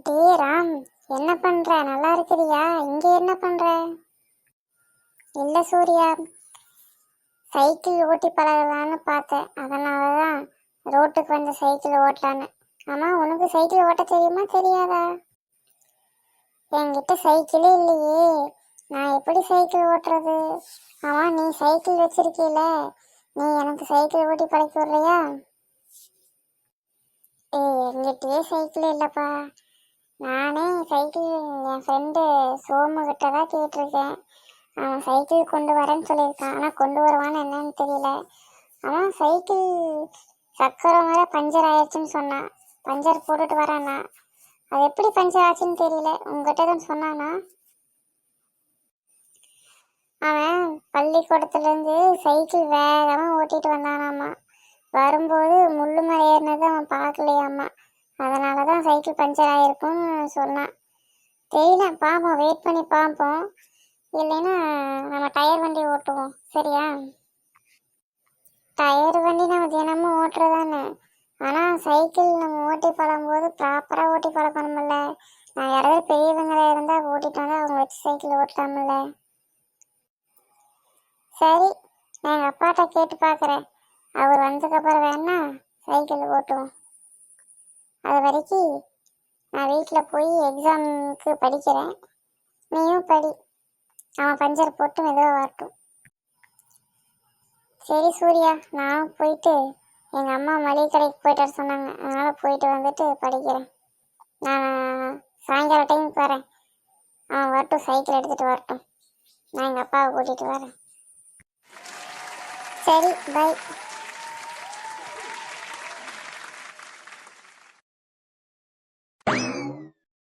டே ராம், என்ன பண்ற? நல்லா இருக்கிறியா? இங்க என்ன பண்ற? இல்ல சூர்யா, சைக்கிள் ஓட்டி பழகலான்னு பார்த்தேன். அதனாலதான் ரோட்டுக்கு வந்து சைக்கிள் ஓட்டலான்னு. ஆமா, உனக்கு சைக்கிள் ஓட்ட தெரியுமா தெரியாதா? என்கிட்ட சைக்கிளே இல்லையே, நான் எப்படி சைக்கிள் ஓட்டுறது? ஆமா, நீ சைக்கிள் வச்சிருக்கீல, நீ எனக்கு சைக்கிள் ஓட்டி பழக்கி விடுறியா? என்கிட்டயே சைக்கிள் இல்லப்பா. நானே சைக்கிள் என் ஃப்ரெண்டு சோமு கிட்ட தான் கேட்டிருக்கேன். அவன் சைக்கிள் கொண்டு வரேன்னு சொல்லியிருக்கான். ஆனால் கொண்டு வருவான்னு என்னன்னு தெரியல. ஆனால் சைக்கிள் சக்கரம் வேற பஞ்சர் ஆயிடுச்சுன்னு சொன்னான். பஞ்சர் போட்டுட்டு வரானா? அது எப்படி பஞ்சர் ஆச்சுன்னு தெரியல. உங்ககிட்ட தான் சொன்னானா? அவன் பள்ளிக்கூடத்துலேருந்து சைக்கிள் வேகமாக ஓட்டிட்டு வந்தானாமா. வரும்போது முள்ளு மலை ஏறினது அவன் பார்க்கலையாம்மா. அதனால தான் சைக்கிள் பஞ்சர் ஆகிருக்கும்னு சொன்னான். தெரியல, பார்ப்போம், வெயிட் பண்ணி பார்ப்போம். இல்லைன்னா நம்ம டயர் வண்டி ஓட்டுவோம், சரியா? டயர் வண்டி நம்ம தினமும் ஓட்டுறதானே. ஆனால் சைக்கிள் நம்ம ஓட்டி பழகும்போது ப்ராப்பராக ஓட்டி பழக்கணுமில்ல. நான் யாராவது பெரியவங்களா இருந்தால் ஓட்டிட்டு வந்தால் அவங்க வச்சு சைக்கிள் ஓட்டலாமில்ல. சரி, நான் எங்கள் அப்பாட்ட கேட்டு பார்க்குறேன். அவர் வந்ததுக்கப்புறம் வேணா சைக்கிள் ஓட்டுவோம். அது வரைக்கும் நான் வீட்டில் போய் எக்ஸாமுக்கு படிக்கிறேன். நீயும் படி. அவன் பஞ்சர் போட்டு மெதுவாக வரட்டும். சரி சூர்யா, நான் போயிட்டு எங்கள் அம்மா மளிகை கடைக்கு போயிட்டு வர சொன்னாங்க. அதனால் போயிட்டு வந்துட்டு படிக்கிறேன். நான் சாயங்கால டைமுக்கு வரேன். அவன் வரட்டும், சைக்கிள் எடுத்துகிட்டு வரட்டும். நான் எங்கள் அப்பாவை கூட்டிகிட்டு வரேன். சரி, பை.